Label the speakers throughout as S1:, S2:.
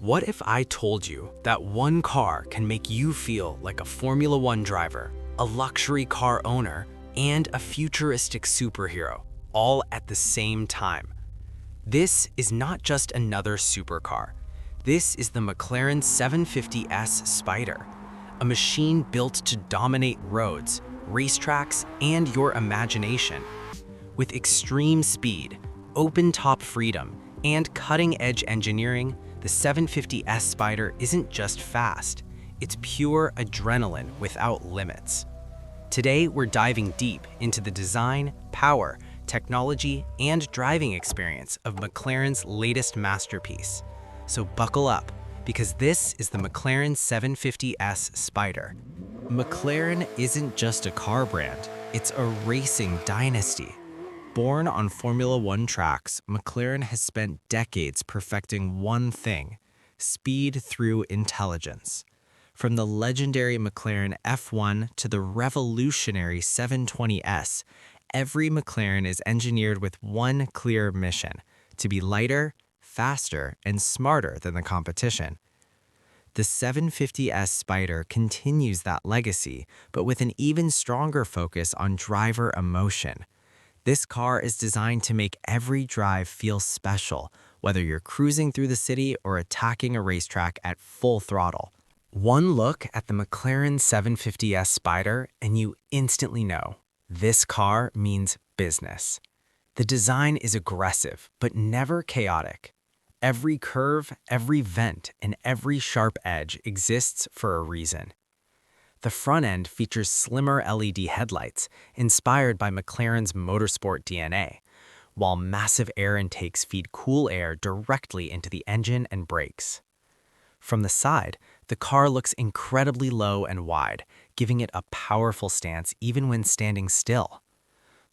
S1: What if I told you that one car can make you feel like a Formula One driver, a luxury car owner, and a futuristic superhero, all at the same time? This is not just another supercar. This is the McLaren 750S Spider, a machine built to dominate roads, racetracks, and your imagination. With extreme speed, open-top freedom, and cutting-edge engineering, the 750S Spider isn't just fast, it's pure adrenaline without limits. Today, we're diving deep into the design, power, technology, and driving experience of McLaren's latest masterpiece. So buckle up, because this is the McLaren 750S Spider. McLaren isn't just a car brand, it's a racing dynasty. Born on Formula One tracks, McLaren has spent decades perfecting one thing: speed through intelligence. From the legendary McLaren F1 to the revolutionary 720S, every McLaren is engineered with one clear mission: to be lighter, faster, and smarter than the competition. The 750S Spider continues that legacy, but with an even stronger focus on driver emotion. This car is designed to make every drive feel special, whether you're cruising through the city or attacking a racetrack at full throttle. One look at the McLaren 750S Spider and you instantly know this car means business. The design is aggressive, but never chaotic. Every curve, every vent, and every sharp edge exists for a reason. The front end features slimmer LED headlights, inspired by McLaren's motorsport DNA, while massive air intakes feed cool air directly into the engine and brakes. From the side, the car looks incredibly low and wide, giving it a powerful stance even when standing still.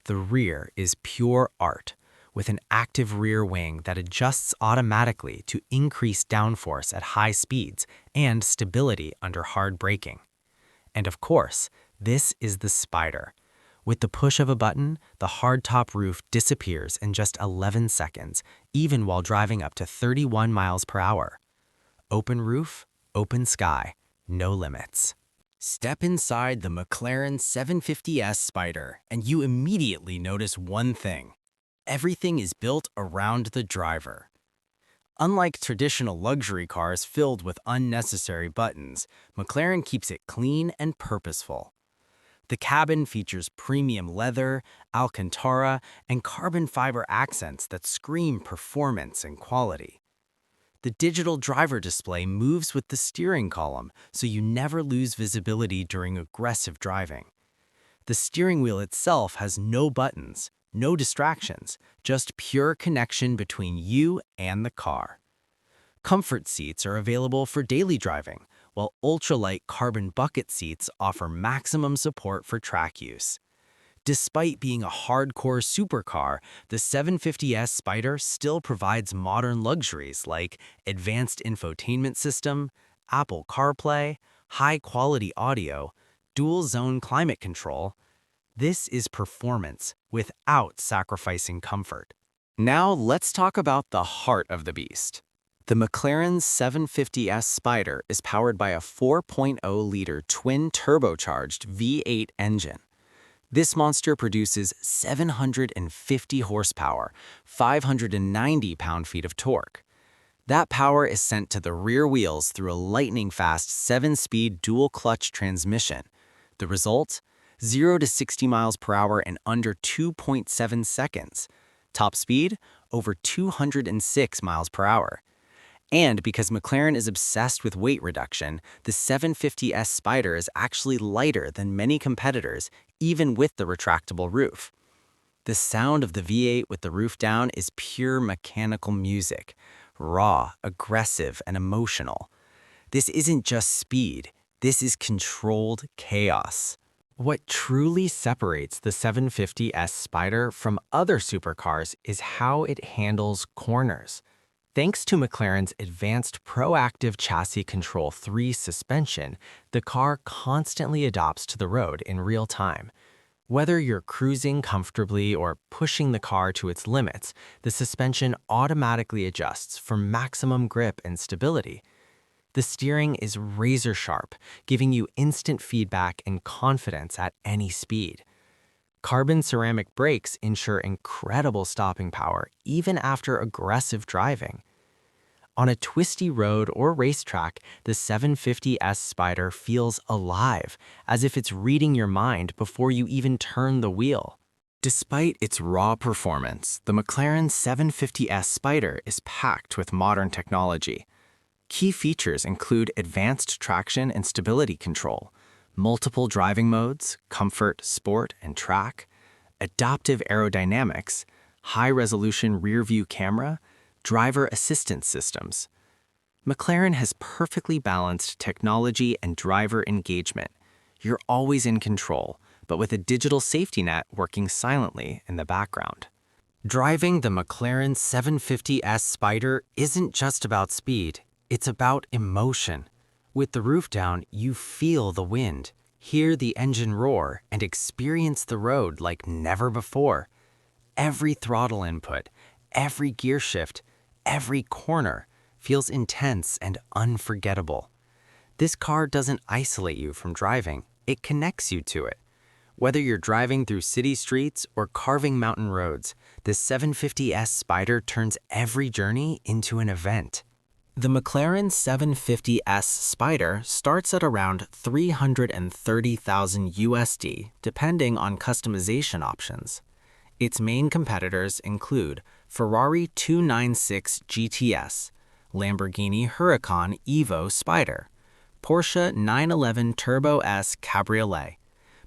S1: The rear is pure art, with an active rear wing that adjusts automatically to increase downforce at high speeds and stability under hard braking. And of course, this is the Spider. With the push of a button, the hardtop roof disappears in just 11 seconds, even while driving up to 31 miles per hour. Open roof, open sky, no limits. Step inside the McLaren 750S Spider, and you immediately notice one thing: everything is built around the driver. Unlike traditional luxury cars filled with unnecessary buttons, McLaren keeps it clean and purposeful. The cabin features premium leather, Alcantara, and carbon fiber accents that scream performance and quality. The digital driver display moves with the steering column, so you never lose visibility during aggressive driving. The steering wheel itself has no buttons, no distractions, just pure connection between you and the car. Comfort seats are available for daily driving, while ultralight carbon bucket seats offer maximum support for track use. Despite being a hardcore supercar, the 750S Spider still provides modern luxuries like advanced infotainment system, Apple CarPlay, high-quality audio, dual-zone climate control. This is performance without sacrificing comfort. Now let's talk about the heart of the beast. The McLaren 750S Spider is powered by a 4.0-liter twin-turbocharged V8 engine. This monster produces 750 horsepower, 590 pound-feet of torque. That power is sent to the rear wheels through a lightning-fast 7-speed dual-clutch transmission. The result? 0 to 60 miles per hour in under 2.7 seconds. Top speed? Over 206 miles per hour. And because McLaren is obsessed with weight reduction, the 750S Spider is actually lighter than many competitors, even with the retractable roof. The sound of the V8 with the roof down is pure mechanical music, raw, aggressive, and emotional. This isn't just speed, this is controlled chaos. What truly separates the 750S Spider from other supercars is how it handles corners. Thanks to McLaren's advanced proactive chassis control 3 suspension, the car constantly adapts to the road in real time. Whether you're cruising comfortably or pushing the car to its limits, the suspension automatically adjusts for maximum grip and stability. The steering is razor sharp, giving you instant feedback and confidence at any speed. Carbon ceramic brakes ensure incredible stopping power even after aggressive driving. On a twisty road or racetrack, the 750S Spider feels alive, as if it's reading your mind before you even turn the wheel. Despite its raw performance, the McLaren 750S Spider is packed with modern technology. Key features include advanced traction and stability control, multiple driving modes, comfort, sport, and track, adaptive aerodynamics, high-resolution rear-view camera, driver assistance systems. McLaren has perfectly balanced technology and driver engagement. You're always in control, but with a digital safety net working silently in the background. Driving the McLaren 750S Spider isn't just about speed, it's about emotion. With the roof down, you feel the wind, hear the engine roar, and experience the road like never before. Every throttle input, every gear shift, every corner feels intense and unforgettable. This car doesn't isolate you from driving, it connects you to it. Whether you're driving through city streets or carving mountain roads, the 750S Spider turns every journey into an event. The McLaren 750S Spider starts at around $330,000 USD, depending on customization options. Its main competitors include Ferrari 296 GTS, Lamborghini Huracan Evo Spider, Porsche 911 Turbo S Cabriolet,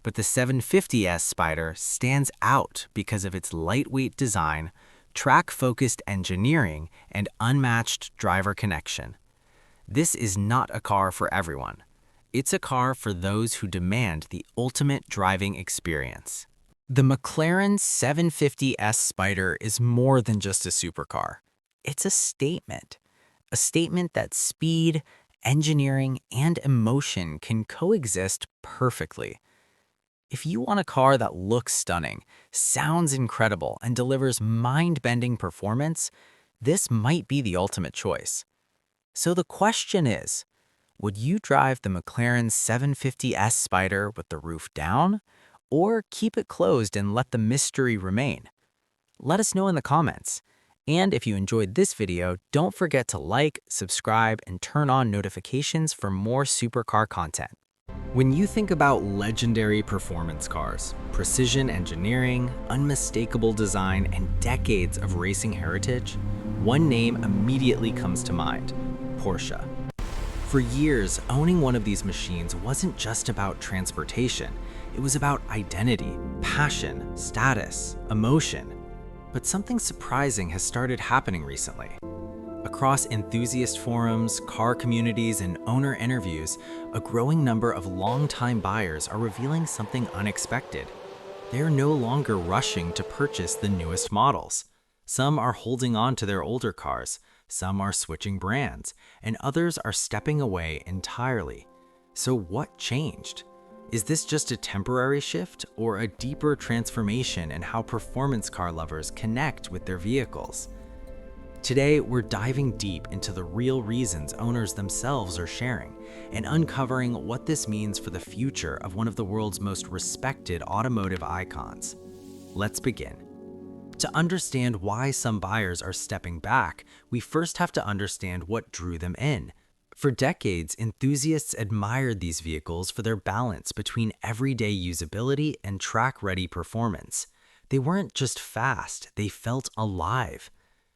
S1: but the 750S Spider stands out because of its lightweight design, track-focused engineering, and unmatched driver connection. This is not a car for everyone. It's a car for those who demand the ultimate driving experience. The McLaren 750S Spider is more than just a supercar. It's a statement that speed, engineering, and emotion can coexist perfectly. If you want a car that looks stunning, sounds incredible, and delivers mind-bending performance, this might be the ultimate choice. So the question is, would you drive the McLaren 750S Spider with the roof down, or keep it closed and let the mystery remain? Let us know in the comments. And if you enjoyed this video, don't forget to like, subscribe, and turn on notifications for more supercar content. When you think about legendary performance cars, precision engineering, unmistakable design, and decades of racing heritage, one name immediately comes to mind: Porsche. For years, owning one of these machines wasn't just about transportation. It was about identity, passion, status, emotion. But something surprising has started happening recently. Across enthusiast forums, car communities, and owner interviews, a growing number of longtime buyers are revealing something unexpected. They are no longer rushing to purchase the newest models. Some are holding on to their older cars, some are switching brands, and others are stepping away entirely. So what changed? Is this just a temporary shift or a deeper transformation in how performance car lovers connect with their vehicles? Today, we're diving deep into the real reasons owners themselves are sharing and uncovering what this means for the future of one of the world's most respected automotive icons. Let's begin. To understand why some buyers are stepping back, we first have to understand what drew them in. For decades, enthusiasts admired these vehicles for their balance between everyday usability and track-ready performance. They weren't just fast, they felt alive.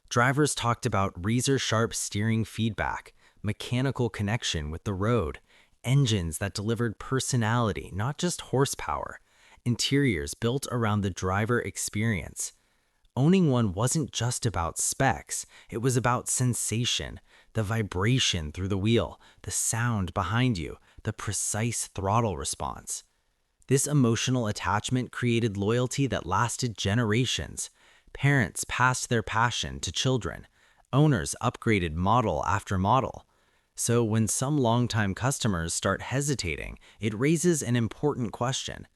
S1: Drivers talked about razor-sharp steering feedback, mechanical connection with the road, engines that delivered personality, not just horsepower, interiors built around the driver experience. Owning one wasn't just about specs, it was about sensation, the vibration through the wheel, the sound behind you, the precise throttle response. This emotional attachment created loyalty that lasted generations. Parents passed their passion to children. Owners upgraded model after model. So when some longtime customers start hesitating, it raises an important question.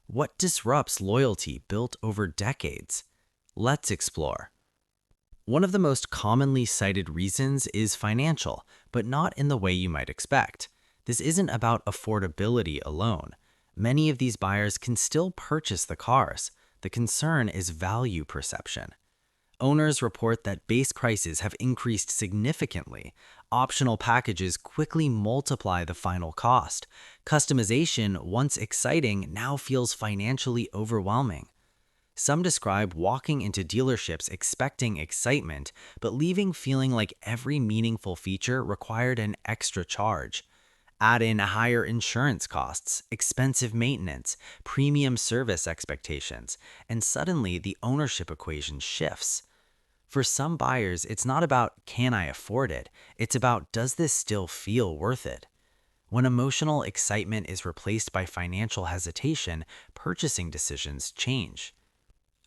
S1: What disrupts loyalty built over decades? Let's explore. One of the most commonly cited reasons is financial, but not in the way you might expect. This isn't about affordability alone. Many of these buyers can still purchase the cars. The concern is value perception. Owners report that base prices have increased significantly. Optional packages quickly multiply the final cost. Customization, once exciting, now feels financially overwhelming. Some describe walking into dealerships expecting excitement, but leaving feeling like every meaningful feature required an extra charge. Add in higher insurance costs, expensive maintenance, premium service expectations, and suddenly the ownership equation shifts. For some buyers, it's not about can I afford it, it's about does this still feel worth it? When emotional excitement is replaced by financial hesitation, purchasing decisions change.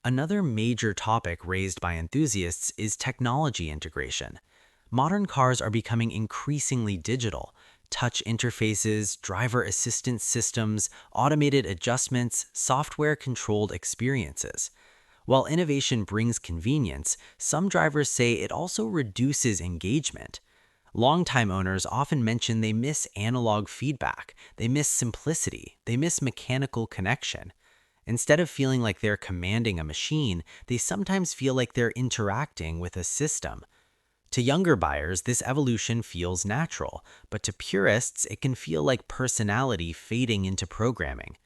S1: Another major topic raised by enthusiasts is technology integration. Modern cars are becoming increasingly digital. Touch interfaces, driver assistance systems, automated adjustments, software-controlled experiences. While innovation brings convenience, some drivers say it also reduces engagement. Longtime owners often mention they miss analog feedback, they miss simplicity, they miss mechanical connection. Instead of feeling like they're commanding a machine, they sometimes feel like they're interacting with a system. To younger buyers, this evolution feels natural, but to purists, it can feel like personality fading into programming.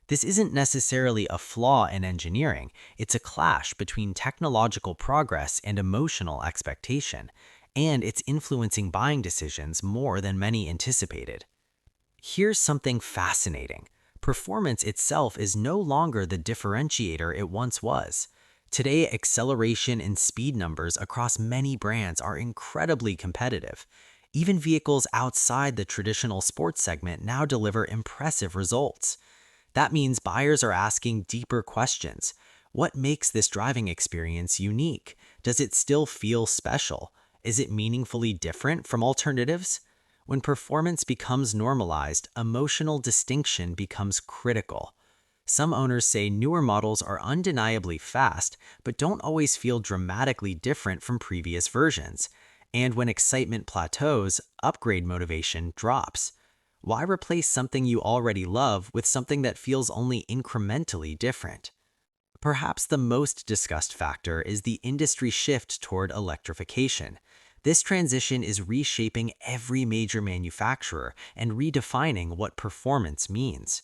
S1: This isn't necessarily a flaw in engineering, it's a clash between technological progress and emotional expectation, and it's influencing buying decisions more than many anticipated. Here's something fascinating. Performance itself is no longer the differentiator it once was. Today, acceleration and speed numbers across many brands are incredibly competitive. Even vehicles outside the traditional sports segment now deliver impressive results. That means buyers are asking deeper questions. What makes this driving experience unique? Does it still feel special? Is it meaningfully different from alternatives? When performance becomes normalized, emotional distinction becomes critical. Some owners say newer models are undeniably fast, but don't always feel dramatically different from previous versions. And when excitement plateaus, upgrade motivation drops. Why replace something you already love with something that feels only incrementally different? Perhaps the most discussed factor is the industry shift toward electrification. This transition is reshaping every major manufacturer and redefining what performance means.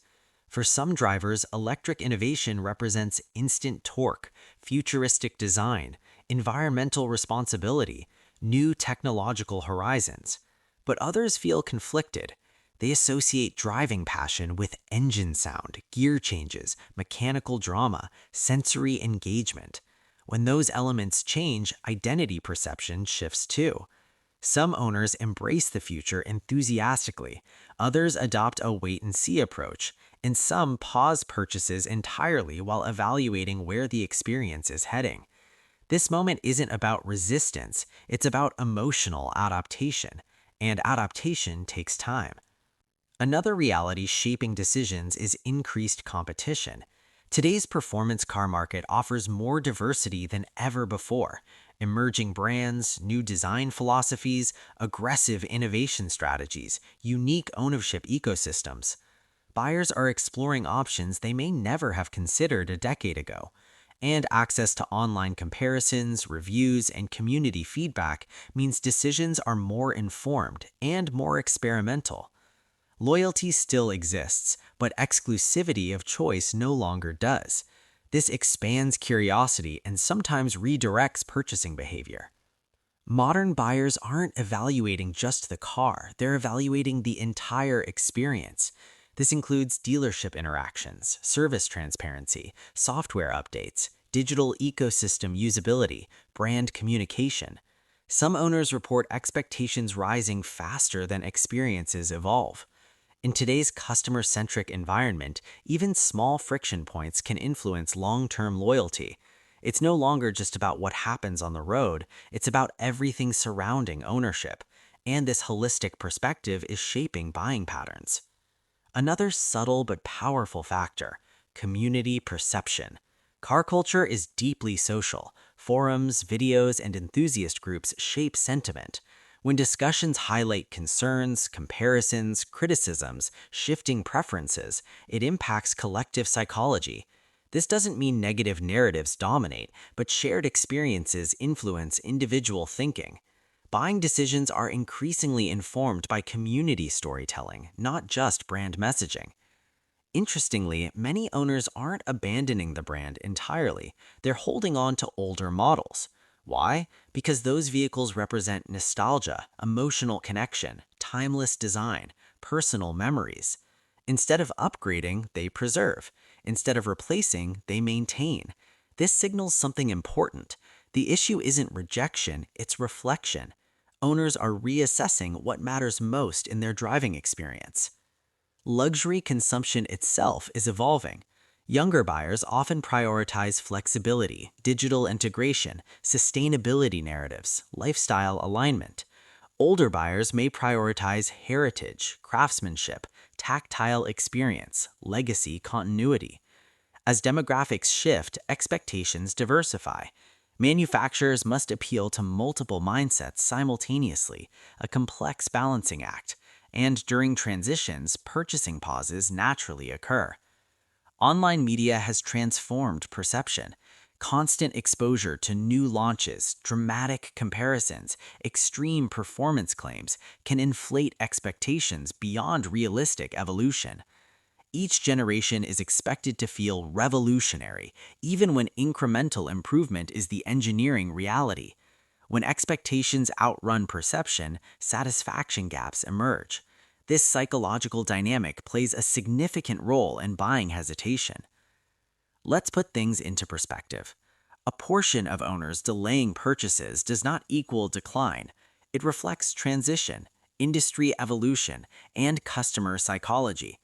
S1: For some drivers, electric innovation represents instant torque, futuristic design, environmental responsibility, new technological horizons. But others feel conflicted. They associate driving passion with engine sound, gear changes, mechanical drama, sensory engagement. When those elements change, identity perception shifts too. Some owners embrace the future enthusiastically, others adopt a wait-and-see approach, and some pause purchases entirely while evaluating where the experience is heading. This moment isn't about resistance, it's about emotional adaptation, and adaptation takes time. Another reality shaping decisions is increased competition. Today's performance car market offers more diversity than ever before. Emerging brands, new design philosophies, aggressive innovation strategies, unique ownership ecosystems. Buyers are exploring options they may never have considered a decade ago. And access to online comparisons, reviews, and community feedback means decisions are more informed and more experimental. Loyalty still exists, but exclusivity of choice no longer does. This expands curiosity and sometimes redirects purchasing behavior. Modern buyers aren't evaluating just the car, they're evaluating the entire experience. This includes dealership interactions, service transparency, software updates, digital ecosystem usability, brand communication. Some owners report expectations rising faster than experiences evolve. In today's customer-centric environment, even small friction points can influence long-term loyalty. It's no longer just about what happens on the road, it's about everything surrounding ownership, and this holistic perspective is shaping buying patterns. Another subtle but powerful factor, community perception. Car culture is deeply social. Forums, videos, and enthusiast groups shape sentiment. When discussions highlight concerns, comparisons, criticisms, shifting preferences, it impacts collective psychology. This doesn't mean negative narratives dominate, but shared experiences influence individual thinking. Buying decisions are increasingly informed by community storytelling, not just brand messaging. Interestingly, many owners aren't abandoning the brand entirely. They're holding on to older models. Why? Because those vehicles represent nostalgia, emotional connection, timeless design, personal memories. Instead of upgrading, they preserve. Instead of replacing, they maintain. This signals something important. The issue isn't rejection, it's reflection. Owners are reassessing what matters most in their driving experience. Luxury consumption itself is evolving. Younger buyers often prioritize flexibility, digital integration, sustainability narratives, lifestyle alignment. Older buyers may prioritize heritage, craftsmanship, tactile experience, legacy continuity. As demographics shift, expectations diversify. Manufacturers must appeal to multiple mindsets simultaneously, a complex balancing act, and during transitions, purchasing pauses naturally occur. Online media has transformed perception. Constant exposure to new launches, dramatic comparisons, extreme performance claims can inflate expectations beyond realistic evolution. Each generation is expected to feel revolutionary, even when incremental improvement is the engineering reality. When expectations outrun perception, satisfaction gaps emerge. This psychological dynamic plays a significant role in buying hesitation. Let's put things into perspective. A portion of owners delaying purchases does not equal decline. It reflects transition, industry evolution, and customer psychology.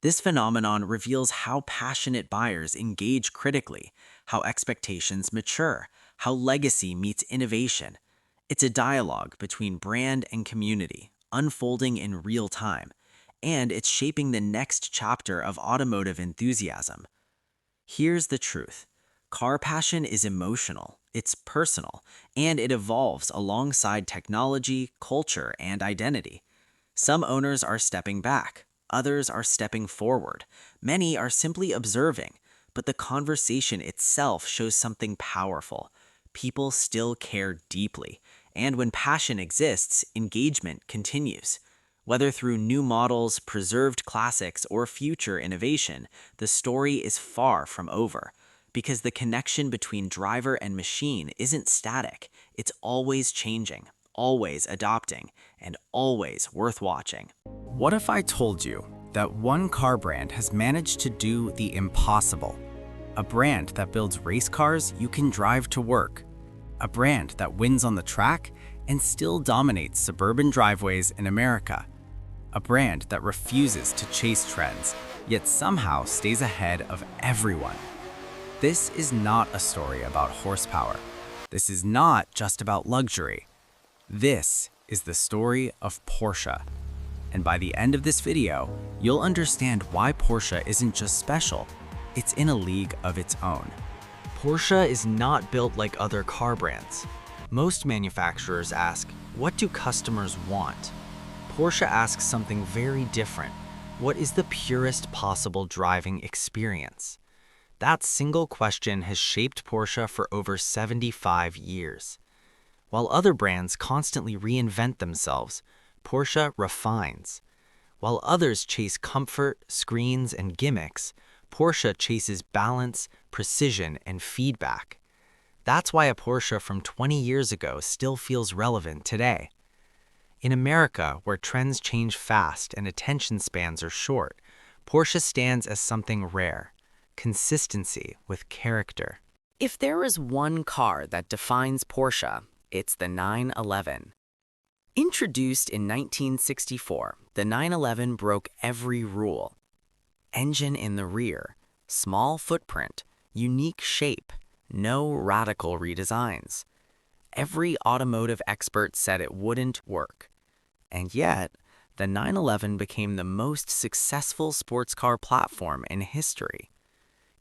S1: This phenomenon reveals how passionate buyers engage critically, how expectations mature, how legacy meets innovation. It's a dialogue between brand and community, unfolding in real time, and it's shaping the next chapter of automotive enthusiasm. Here's the truth. Car passion is emotional, it's personal, and it evolves alongside technology, culture, and identity. Some owners are stepping back, others are stepping forward, many are simply observing, but the conversation itself shows something powerful. People still care deeply, and when passion exists, engagement continues. Whether through new models, preserved classics, or future innovation, the story is far from over. Because the connection between driver and machine isn't static, it's always changing, always adopting, and always worth watching. What if I told you that one car brand has managed to do the impossible? A brand that builds race cars you can drive to work. A brand that wins on the track and still dominates suburban driveways in America. A brand that refuses to chase trends, yet somehow stays ahead of everyone. This is not a story about horsepower. This is not just about luxury. This is the story of Porsche. And by the end of this video, you'll understand why Porsche isn't just special, it's in a league of its own. Porsche is not built like other car brands. Most manufacturers ask, what do customers want? Porsche asks something very different. What is the purest possible driving experience? That single question has shaped Porsche for over 75 years. While other brands constantly reinvent themselves, Porsche refines. While others chase comfort, screens, and gimmicks, Porsche chases balance, precision, and feedback. That's why a Porsche from 20 years ago still feels relevant today. In America, where trends change fast and attention spans are short, Porsche stands as something rare: consistency with character. If there is one car that defines Porsche, it's the 911. Introduced in 1964, the 911 broke every rule. Engine in the rear, small footprint, unique shape, no radical redesigns. Every automotive expert said it wouldn't work. And yet, the 911 became the most successful sports car platform in history.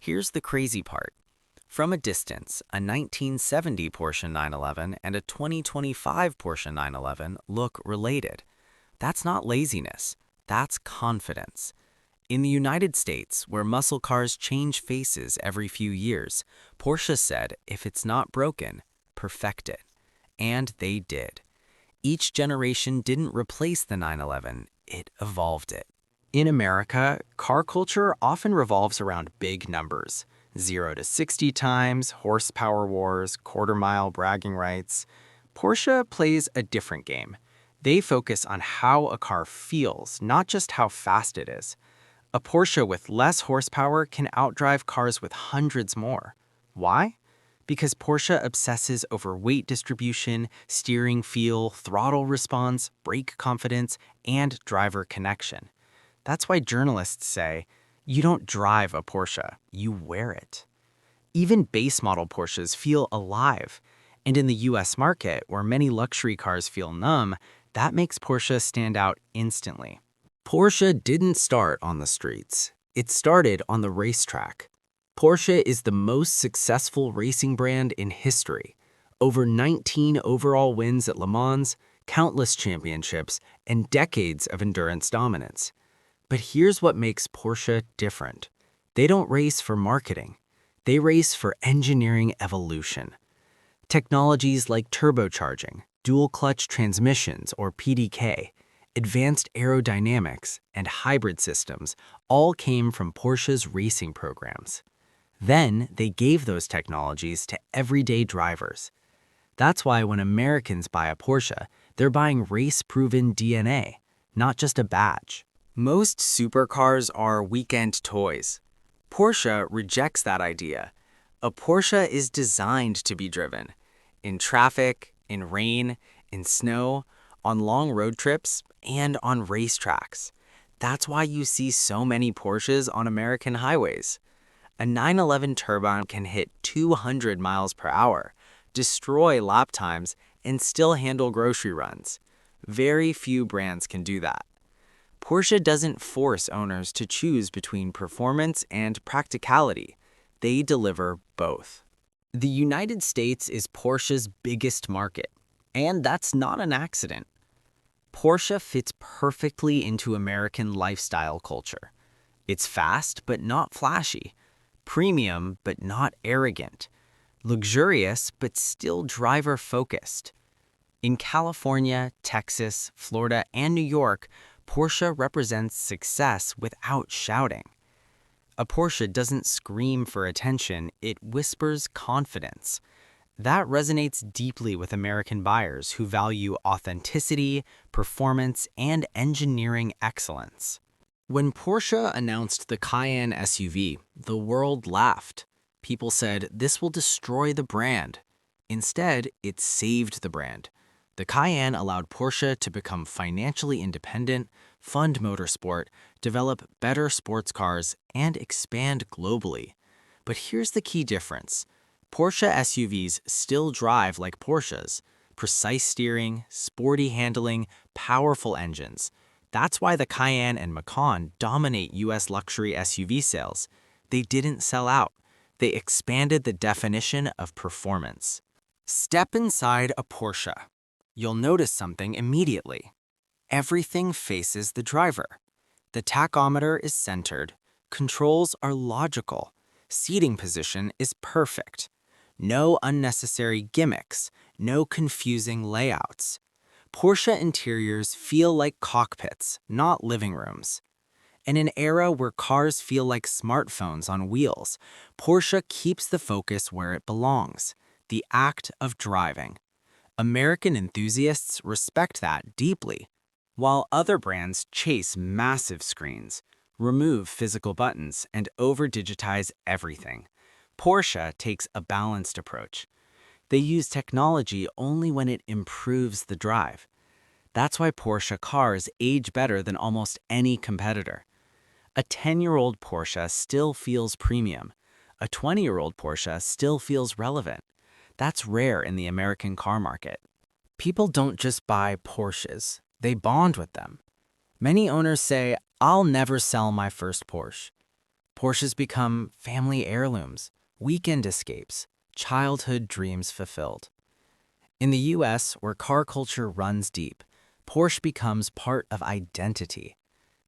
S1: Here's the crazy part. From a distance, a 1970 Porsche 911 and a 2025 Porsche 911 look related. That's not laziness, that's confidence. In the United States, where muscle cars change faces every few years, Porsche said, if it's not broken, perfect it. And they did. Each generation didn't replace the 911, it evolved it. In America, car culture often revolves around big numbers. 0 to 60 times, horsepower wars, quarter-mile bragging rights. Porsche plays a different game. They focus on how a car feels, not just how fast it is. A Porsche with less horsepower can outdrive cars with hundreds more. Why? Because Porsche obsesses over weight distribution, steering feel, throttle response, brake confidence, and driver connection. That's why journalists say, you don't drive a Porsche, you wear it. Even base model Porsches feel alive. And in the US market, where many luxury cars feel numb, that makes Porsche stand out instantly. Porsche didn't start on the streets. It started on the racetrack. Porsche is the most successful racing brand in history. Over 19 overall wins at Le Mans, countless championships, and decades of endurance dominance. But here's what makes Porsche different. They don't race for marketing. They race for engineering evolution. Technologies like turbocharging, dual-clutch transmissions or PDK, advanced aerodynamics, and hybrid systems all came from Porsche's racing programs. Then they gave those technologies to everyday drivers. That's why when Americans buy a Porsche, they're buying race-proven DNA, not just a badge. Most supercars are weekend toys. Porsche rejects that idea. A Porsche is designed to be driven. In traffic, in rain, in snow, on long road trips, and on racetracks. That's why you see so many Porsches on American highways. A 911 Turbo can hit 200 miles per hour, destroy lap times, and still handle grocery runs. Very few brands can do that. Porsche doesn't force owners to choose between performance and practicality. They deliver both. The United States is Porsche's biggest market, and that's not an accident. Porsche fits perfectly into American lifestyle culture. It's fast but not flashy, premium but not arrogant, luxurious but still driver-focused. In California, Texas, Florida, and New York, Porsche represents success without shouting. A Porsche doesn't scream for attention, it whispers confidence. That resonates deeply with American buyers who value authenticity, performance, and engineering excellence. When Porsche announced the Cayenne SUV, the world laughed. People said, this will destroy the brand. Instead, it saved the brand. The Cayenne allowed Porsche to become financially independent, fund motorsport, develop better sports cars, and expand globally. But here's the key difference. Porsche SUVs still drive like Porsches. Precise steering, sporty handling, powerful engines. That's why the Cayenne and Macan dominate US luxury SUV sales. They didn't sell out. They expanded the definition of performance. Step inside a Porsche. You'll notice something immediately. Everything faces the driver. The tachometer is centered. Controls are logical. Seating position is perfect. No unnecessary gimmicks. No confusing layouts. Porsche interiors feel like cockpits, not living rooms. In an era where cars feel like smartphones on wheels, Porsche keeps the focus where it belongs, the act of driving. American enthusiasts respect that deeply, while other brands chase massive screens, remove physical buttons, and over-digitize everything. Porsche takes a balanced approach. They use technology only when it improves the drive. That's why Porsche cars age better than almost any competitor. A 10-year-old Porsche still feels premium. A 20-year-old Porsche still feels relevant. That's rare in the American car market. People don't just buy Porsches, they bond with them. Many owners say, I'll never sell my first Porsche. Porsches become family heirlooms, weekend escapes, childhood dreams fulfilled. In the US, where car culture runs deep, Porsche becomes part of identity.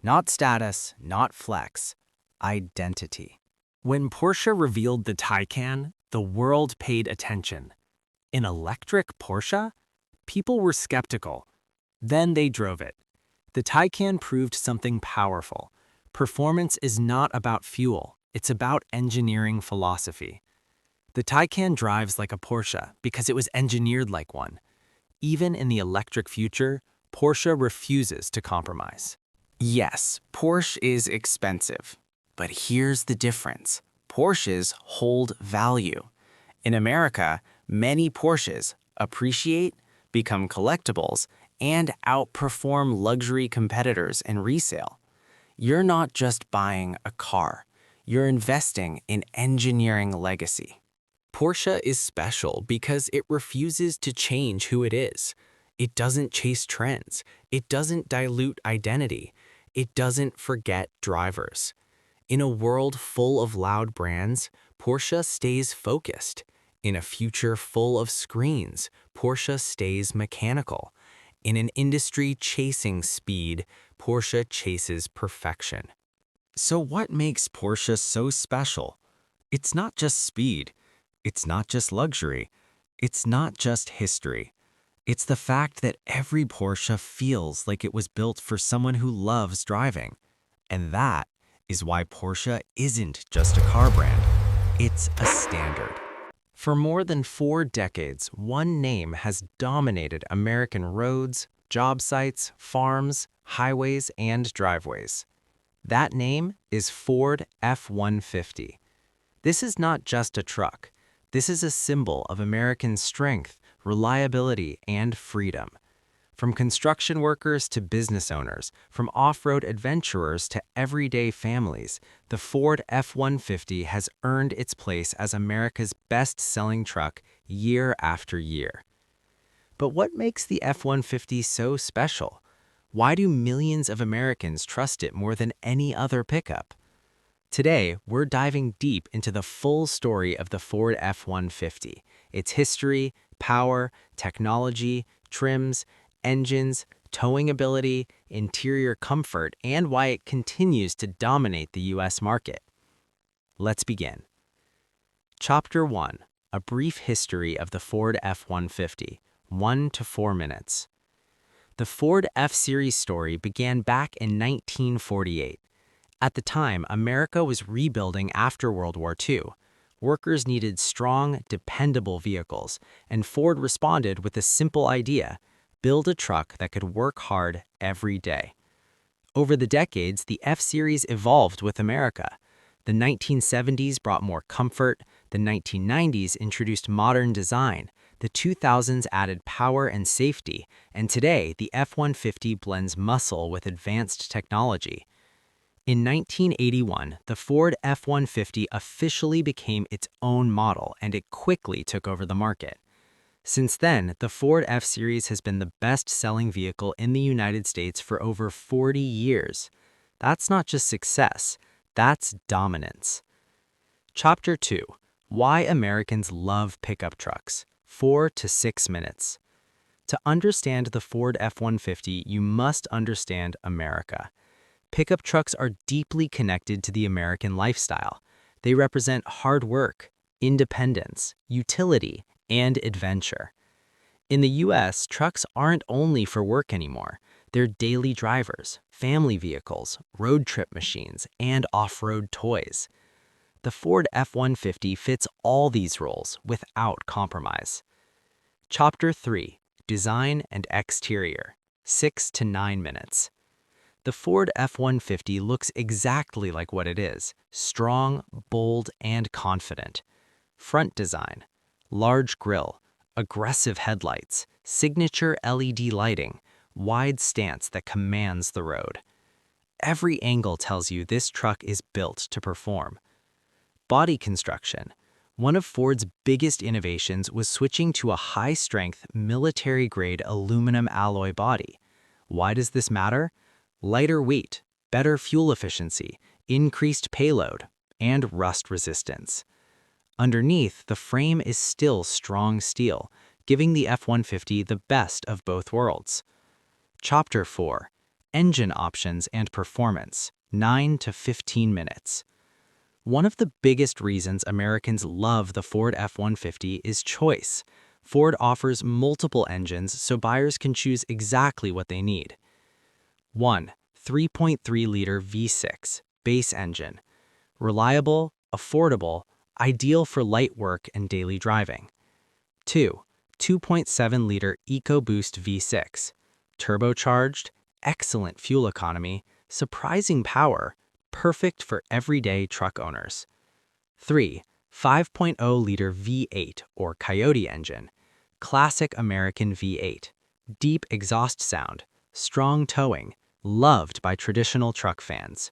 S1: Not status, not flex, identity. When Porsche revealed the Taycan, the world paid attention. An electric Porsche? People were skeptical. Then they drove it. The Taycan proved something powerful. Performance is not about fuel, it's about engineering philosophy. The Taycan drives like a Porsche because it was engineered like one. Even in the electric future, Porsche refuses to compromise. Yes, Porsche is expensive, but here's the difference. Porsches hold value. In America, many Porsches appreciate, become collectibles, and outperform luxury competitors in resale. You're not just buying a car, you're investing in engineering legacy. Porsche is special because it refuses to change who it is. It doesn't chase trends. It doesn't dilute identity. It doesn't forget drivers. In a world full of loud brands, Porsche stays focused. In a future full of screens, Porsche stays mechanical. In an industry chasing speed, Porsche chases perfection. So what makes Porsche so special? It's not just speed. It's not just luxury. It's not just history. It's the fact that every Porsche feels like it was built for someone who loves driving. And that is why Porsche isn't just a car brand. It's a standard. For more than 4 decades, one name has dominated American roads, job sites, farms, highways, and driveways. That name is Ford F-150. This is not just a truck. This is a symbol of American strength, reliability, and freedom. From construction workers to business owners, from off-road adventurers to everyday families, the Ford F-150 has earned its place as America's best-selling truck year after year. But what makes the F-150 so special? Why do millions of Americans trust it more than any other pickup? Today, we're diving deep into the full story of the Ford F-150, its history, power, technology, trims, engines, towing ability, interior comfort, and why it continues to dominate the US market. Let's begin. Chapter 1. A brief history of the Ford F-150, 1 to 4 minutes. The Ford F-Series story began back in 1948. At the time, America was rebuilding after World War II. Workers needed strong, dependable vehicles, and Ford responded with a simple idea: build a truck that could work hard every day. Over the decades, the F-Series evolved with America. The 1970s brought more comfort, the 1990s introduced modern design, the 2000s added power and safety, and today the F-150 blends muscle with advanced technology. In 1981, the Ford F-150 officially became its own model, and it quickly took over the market. Since then, the Ford F-Series has been the best-selling vehicle in the United States for over 40 years. That's not just success, that's dominance. Chapter 2. Why Americans Love Pickup Trucks, 4 to 6 minutes. To understand the Ford F-150, you must understand America. Pickup trucks are deeply connected to the American lifestyle. They represent hard work, independence, utility, and adventure. In the US, trucks aren't only for work anymore. They're daily drivers, family vehicles, road trip machines, and off-road toys. The Ford F-150 fits all these roles without compromise. Chapter 3. Design and Exterior, 6 to 9 minutes. The Ford F-150 looks exactly like what it is: strong, bold, and confident. Front design: large grille, aggressive headlights, signature LED lighting, wide stance that commands the road. Every angle tells you this truck is built to perform. Body construction: one of Ford's biggest innovations was switching to a high-strength, military-grade aluminum alloy body. Why does this matter? Lighter weight, better fuel efficiency, increased payload, and rust resistance. Underneath, the frame is still strong steel, giving the F-150 the best of both worlds. Chapter 4. Engine Options and Performance, 9 to 15 minutes. One of the biggest reasons Americans love the Ford F-150 is choice. Ford offers multiple engines so buyers can choose exactly what they need. 1. 3.3-liter V6 base engine. Reliable, affordable, ideal for light work and daily driving. 2. 2.7-liter EcoBoost V6. Turbocharged, excellent fuel economy, surprising power, perfect for everyday truck owners. 3. 5.0-liter V8 or Coyote engine. Classic American V8. Deep exhaust sound, strong towing, loved by traditional truck fans.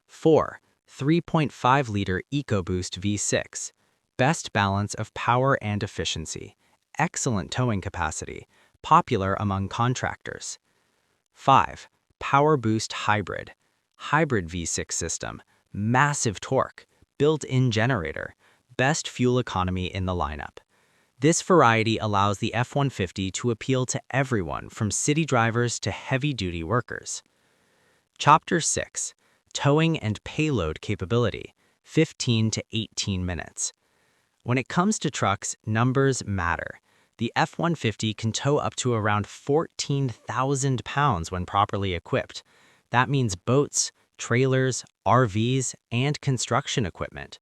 S1: 4. 3.5-liter EcoBoost V6. Best balance of power and efficiency. Excellent towing capacity, popular among contractors. 5. Power Boost Hybrid. Hybrid V6 system, massive torque, built-in generator, best fuel economy in the lineup. This variety allows the F-150 to appeal to everyone from city drivers to heavy-duty workers. Chapter 6. Towing and Payload Capability, 15 to 18 minutes. When it comes to trucks, numbers matter. The F-150 can tow up to around 14,000 pounds when properly equipped. That means boats, trailers, RVs, and construction equipment.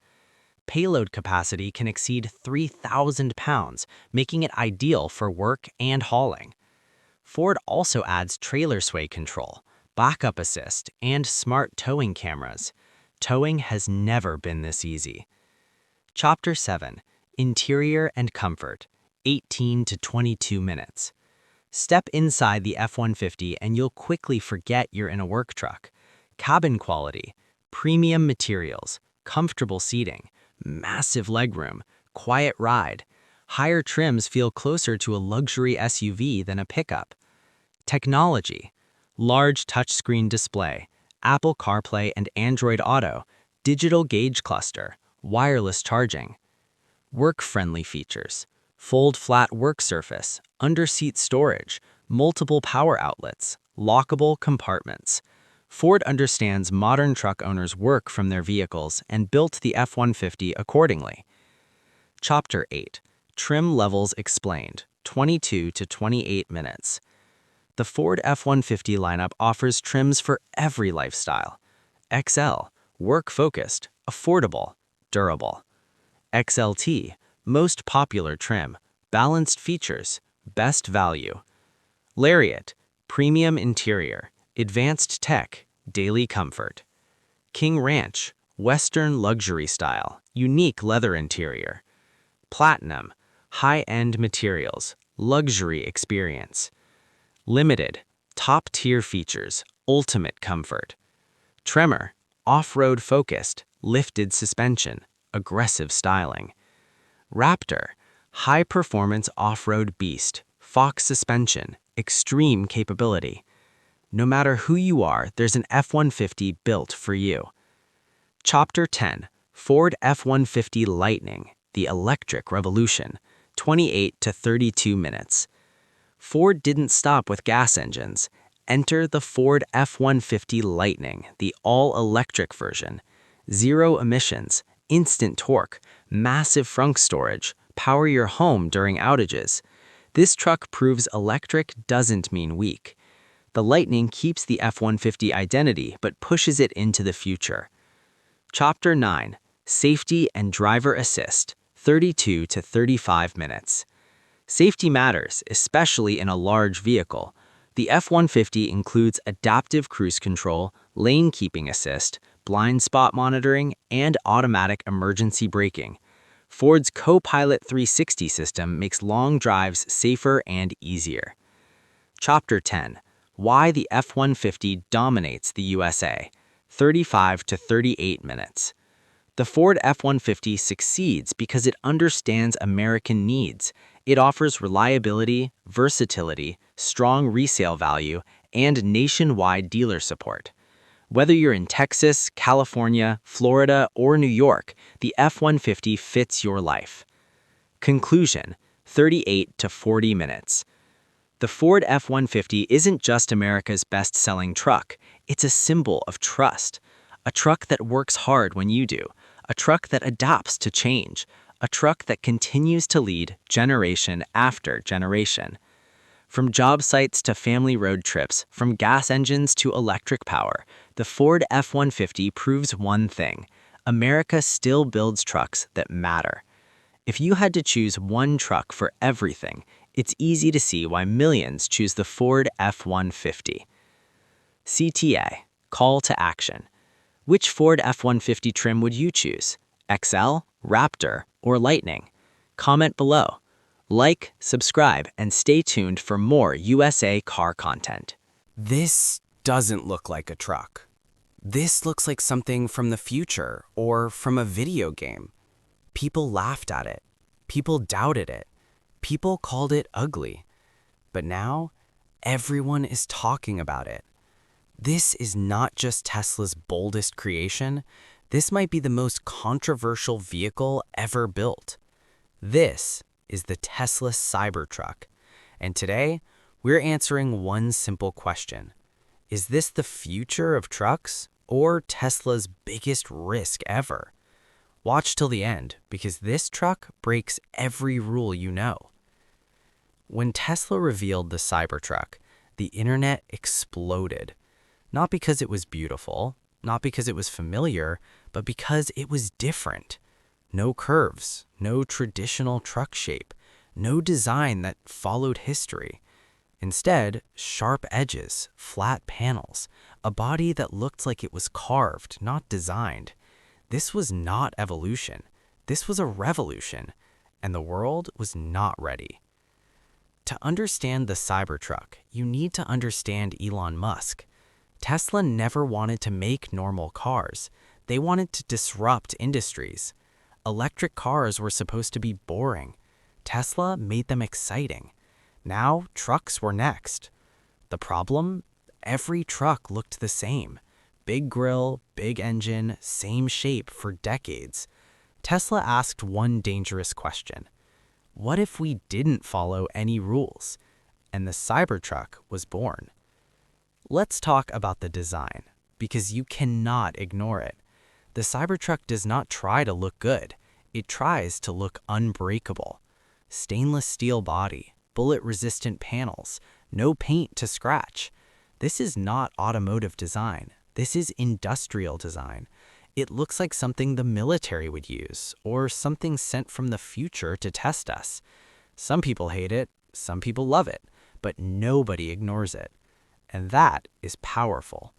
S1: Payload capacity can exceed 3,000 pounds, making it ideal for work and hauling. Ford also adds trailer sway control, backup assist, and smart towing cameras. Towing has never been this easy. Chapter 7. Interior and Comfort, 18 to 22 minutes. Step inside the F-150 and you'll quickly forget you're in a work truck. Cabin quality, premium materials, comfortable seating, massive legroom, quiet ride. Higher trims feel closer to a luxury SUV than a pickup. Technology, large touchscreen display, Apple CarPlay and Android Auto, digital gauge cluster, wireless charging. Work-friendly features, fold-flat work surface, under-seat storage, multiple power outlets, lockable compartments. Ford understands modern truck owners work from their vehicles and built the F-150 accordingly. Chapter 8. Trim Levels Explained, 22 to 28 minutes. The Ford F-150 lineup offers trims for every lifestyle. XL, work-focused, affordable, durable. XLT, most popular trim, balanced features, best value. Lariat, premium interior, advanced tech, daily comfort. King Ranch, Western luxury style, unique leather interior. Platinum, high-end materials, luxury experience. Limited, top-tier features, ultimate comfort. Tremor, off-road focused, lifted suspension, aggressive styling. Raptor, high-performance off-road beast, Fox suspension, extreme capability. No matter who you are, there's an F-150 built for you. Chapter 10. Ford F-150 Lightning, the electric revolution, 28 to 32 minutes. Ford didn't stop with gas engines. Enter the Ford F-150 Lightning, the all-electric version. Zero emissions, instant torque, massive frunk storage, power your home during outages. This truck proves electric doesn't mean weak. The Lightning keeps the F-150 identity but pushes it into the future. Chapter 9. Safety and Driver Assist, 32 to 35 minutes. Safety matters, especially in a large vehicle. The F-150 includes adaptive cruise control, lane keeping assist, blind spot monitoring, and automatic emergency braking. Ford's Co-Pilot 360 system makes long drives safer and easier. Chapter 10. Why the F-150 dominates the USA, 35 to 38 minutes. The Ford F-150 succeeds because it understands American needs. It offers reliability, versatility, strong resale value, and nationwide dealer support. Whether you're in Texas, California, Florida, or New York, the F-150 fits your life. Conclusion: 38 to 40 minutes. The Ford F-150 isn't just America's best-selling truck, it's a symbol of trust. A truck that works hard when you do, a truck that adapts to change, a truck that continues to lead generation after generation. From job sites to family road trips, from gas engines to electric power, the Ford F-150 proves one thing: America still builds trucks that matter. If you had to choose one truck for everything, it's easy to see why millions choose the Ford F-150. CTA, call to action. Which Ford F-150 trim would you choose? XL, Raptor, or Lightning? Comment below. Like, subscribe, and stay tuned for more USA car content. This doesn't look like a truck. This looks like something from the future or from a video game. People laughed at it. People doubted it. People called it ugly. But now, everyone is talking about it. This is not just Tesla's boldest creation. This might be the most controversial vehicle ever built. This is the Tesla Cybertruck. And today, we're answering one simple question. Is this the future of trucks or Tesla's biggest risk ever? Watch till the end, because this truck breaks every rule you know. When Tesla revealed the Cybertruck, the internet exploded. Not because it was beautiful, not because it was familiar, but because it was different. No curves, no traditional truck shape, no design that followed history. Instead, sharp edges, flat panels, a body that looked like it was carved, not designed. This was not evolution. This was a revolution, and the world was not ready. To understand the Cybertruck, you need to understand Elon Musk. Tesla never wanted to make normal cars. They wanted to disrupt industries. Electric cars were supposed to be boring. Tesla made them exciting. Now, trucks were next. The problem? Every truck looked the same. Big grille, big engine, same shape for decades. Tesla asked one dangerous question. What if we didn't follow any rules? And the Cybertruck was born. Let's talk about the design, because you cannot ignore it. The Cybertruck does not try to look good. It tries to look unbreakable. Stainless steel body, bullet-resistant panels, no paint to scratch. This is not automotive design. This is industrial design. It looks like something the military would use, or something sent from the future to test us. Some people hate it, some people love it, but nobody ignores it. And that is powerful.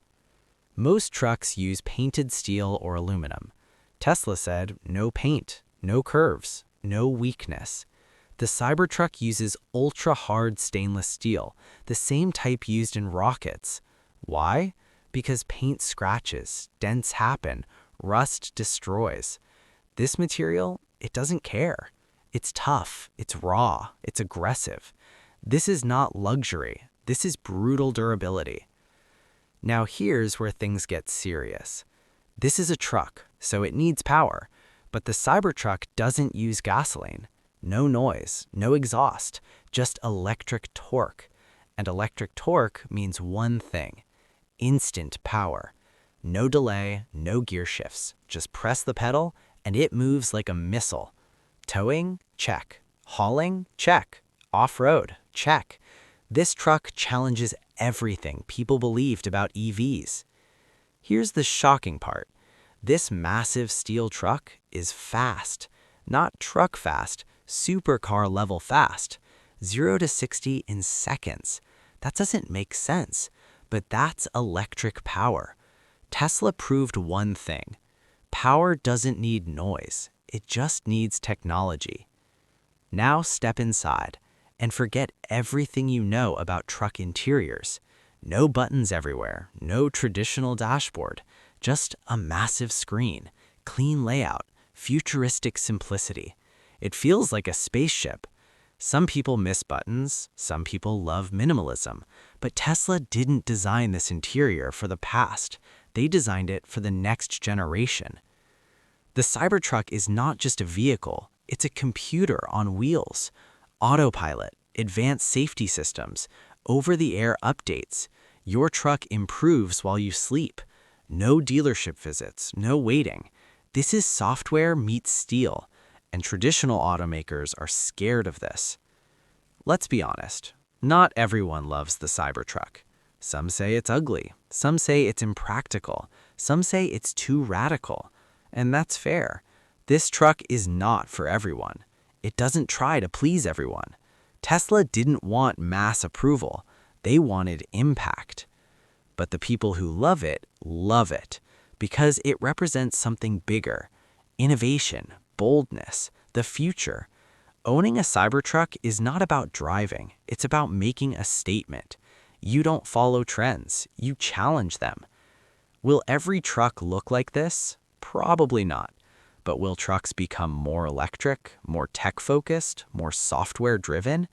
S1: Most trucks use painted steel or aluminum. Tesla said, no paint, no curves, no weakness. The Cybertruck uses ultra-hard stainless steel, the same type used in rockets. Why? Because paint scratches, dents happen, rust destroys. This material, it doesn't care. It's tough, it's raw, it's aggressive. This is not luxury. This is brutal durability. Now here's where things get serious. This is a truck, so it needs power, but the Cybertruck doesn't use gasoline. No noise, no exhaust, just electric torque. And electric torque means one thing: instant power. No delay, no gear shifts. Just press the pedal and it moves like a missile. Towing? Check. Hauling? Check. Off-road? Check. This truck challenges everything people believed about EVs. Here's the shocking part. This massive steel truck is fast. Not truck fast, supercar level fast. 0 to 60 in seconds. That doesn't make sense, but that's electric power. Tesla proved one thing. Power doesn't need noise. It just needs technology. Now step inside and forget everything you know about truck interiors. No buttons everywhere, no traditional dashboard, just a massive screen, clean layout, futuristic simplicity. It feels like a spaceship. Some people miss buttons, some people love minimalism, but Tesla didn't design this interior for the past. They designed it for the next generation. The Cybertruck is not just a vehicle, it's a computer on wheels. Autopilot, advanced safety systems, over-the-air updates. Your truck improves while you sleep. No dealership visits, no waiting. This is software meets steel, and traditional automakers are scared of this. Let's be honest, not everyone loves the Cybertruck. Some say it's ugly, some say it's impractical, some say it's too radical. And that's fair. This truck is not for everyone. It doesn't try to please everyone. Tesla didn't want mass approval. They wanted impact. But the people who love it because it represents something bigger. Innovation, boldness, the future. Owning a Cybertruck is not about driving. It's about making a statement. You don't follow trends. You challenge them. Will every truck look like this? Probably not. But will trucks become more electric, more tech-focused, more software-driven?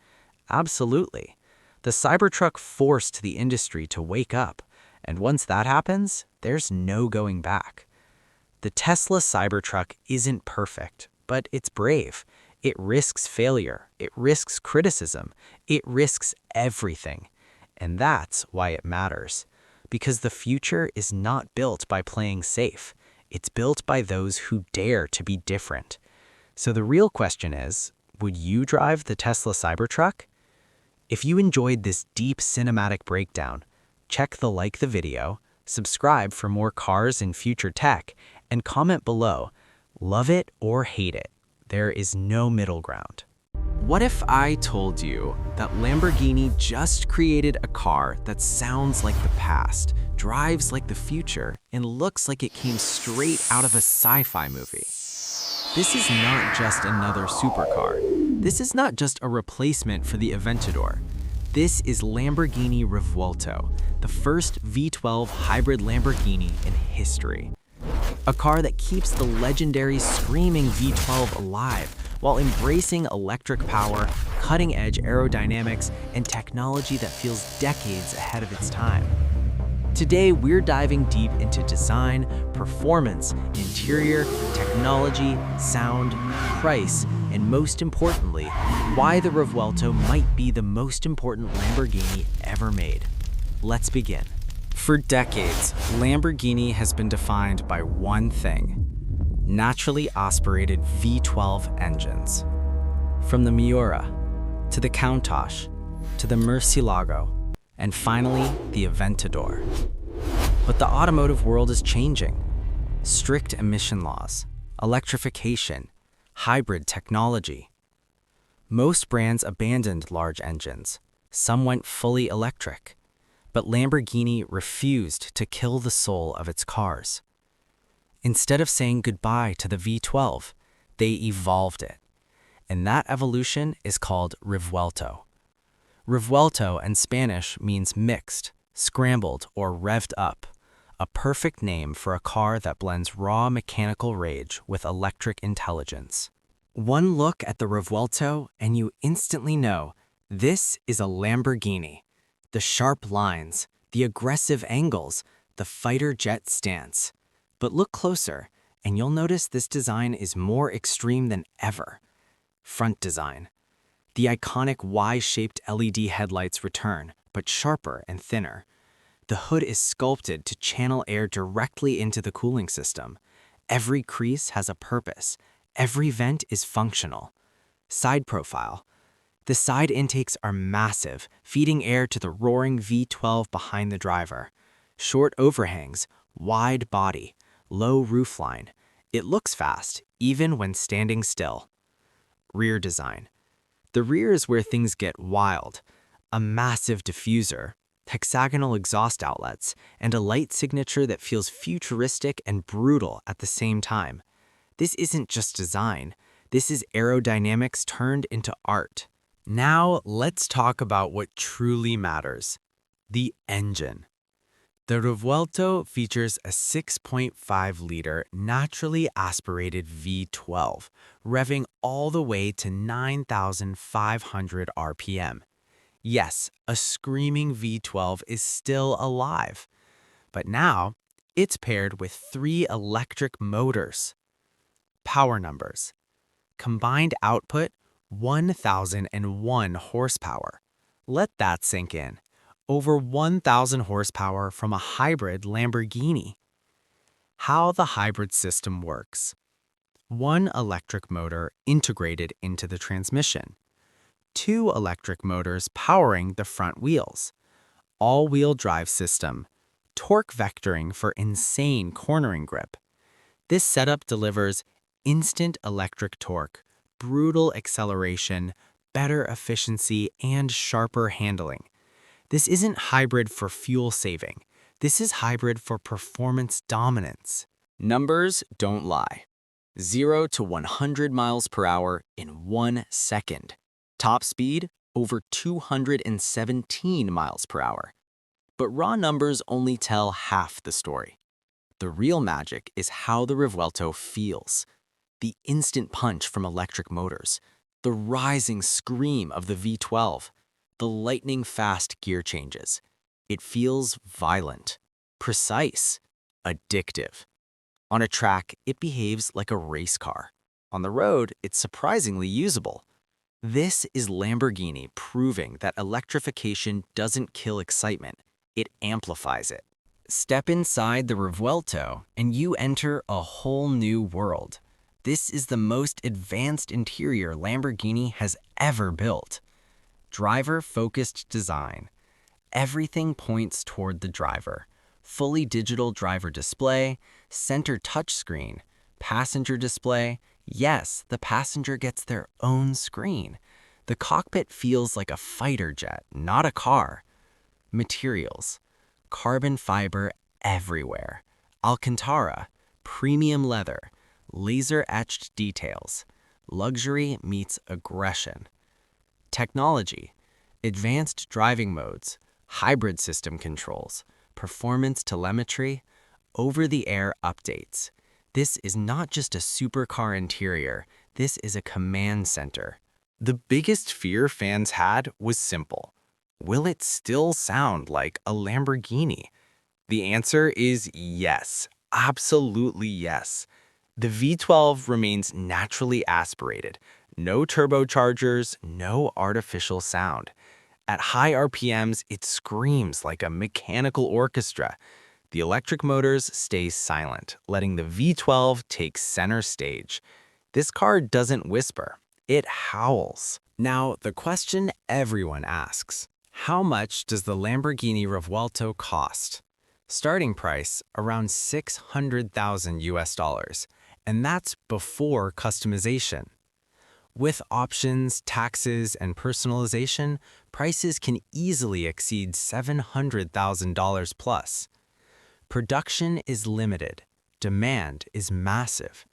S1: Absolutely. The Cybertruck forced the industry to wake up, and once that happens, there's no going back. The Tesla Cybertruck isn't perfect, but it's brave. It risks failure. It risks criticism. It risks everything. And that's why it matters. Because the future is not built by playing safe. It's built by those who dare to be different. So the real question is, would you drive the Tesla Cybertruck? If you enjoyed this deep cinematic breakdown, check the video, subscribe for more cars and future tech, and comment below, love it or hate it. There is no middle ground. What if I told you that Lamborghini just created a car that sounds like the past, drives like the future, and looks like it came straight out of a sci-fi movie? This is not just another supercar. This is not just a replacement for the Aventador. This is Lamborghini Revuelto, the first V12 hybrid Lamborghini in history. A car that keeps the legendary screaming V12 alive while embracing electric power, cutting-edge aerodynamics, and technology that feels decades ahead of its time. Today, we're diving deep into design, performance, interior, technology, sound, price, and most importantly, why the Revuelto might be the most important Lamborghini ever made. Let's begin. For decades, Lamborghini has been defined by one thing: naturally aspirated V12 engines. From the Miura, to the Countach, to the Murcielago, and finally, the Aventador. But the automotive world is changing. Strict emission laws, electrification, hybrid technology. Most brands abandoned large engines. Some went fully electric. But Lamborghini refused to kill the soul of its cars. Instead of saying goodbye to the V12, they evolved it. And that evolution is called Revuelto. Revuelto in Spanish means mixed, scrambled, or revved up, a perfect name for a car that blends raw mechanical rage with electric intelligence. One look at the Revuelto and you instantly know this is a Lamborghini. The sharp lines, the aggressive angles, the fighter jet stance. But look closer, and you'll notice this design is more extreme than ever. Front design. The iconic Y-shaped LED headlights return, but sharper and thinner. The hood is sculpted to channel air directly into the cooling system. Every crease has a purpose. Every vent is functional. Side profile. The side intakes are massive, feeding air to the roaring V12 behind the driver. Short overhangs, wide body, low roofline. It looks fast, even when standing still. Rear design. The rear is where things get wild. A massive diffuser, hexagonal exhaust outlets, and a light signature that feels futuristic and brutal at the same time. This isn't just design. This is aerodynamics turned into art. Now, let's talk about what truly matters: the engine. The Revuelto features a 6.5-liter naturally aspirated V12, revving all the way to 9,500 RPM. Yes, a screaming V12 is still alive. But now, It's paired with 3 electric motors. Power numbers. Combined output, 1,001 horsepower. Let that sink in. Over 1,000 horsepower from a hybrid Lamborghini. How the hybrid system works. 1 electric motor integrated into the transmission. 2 electric motors powering the front wheels. All-wheel drive system. Torque vectoring for insane cornering grip. This setup delivers instant electric torque, brutal acceleration, better efficiency, and sharper handling. This isn't hybrid for fuel saving. This is hybrid for performance dominance. Numbers don't lie. 0 to 100 miles per hour in 1 second. Top speed, over 217 miles per hour. But raw numbers only tell half the story. The real magic is how the Revuelto feels. The instant punch from electric motors, the rising scream of the V12, the lightning-fast gear changes. It feels violent, precise, addictive. On a track, it behaves like a race car. On the road, it's surprisingly usable. This is Lamborghini proving that electrification doesn't kill excitement, it amplifies it. Step inside the Revuelto and you enter a whole new world. This is the most advanced interior Lamborghini has ever built. Driver-focused design. Everything points toward the driver. Fully digital driver display, center touchscreen, passenger display. Yes, the passenger gets their own screen. The cockpit feels like a fighter jet, not a car. Materials. Carbon fiber everywhere. Alcantara, premium leather, laser-etched details. Luxury meets aggression. Technology. Advanced driving modes, hybrid system controls, performance telemetry, over-the-air updates. This is not just a supercar interior, this is a command center. The biggest fear fans had was simple. Will it still sound like a Lamborghini? The answer is yes, absolutely yes. The V12 remains naturally aspirated. No turbochargers, no artificial sound. At high RPMs, it screams like a mechanical orchestra. The electric motors stay silent, letting the V12 take center stage. This car doesn't whisper, it howls. Now, the question everyone asks. How much does the Lamborghini Revuelto cost? Starting price around $600,000 US, and that's before customization. With options, taxes, and personalization, prices can easily exceed $700,000 plus. Production is limited. Demand is massive.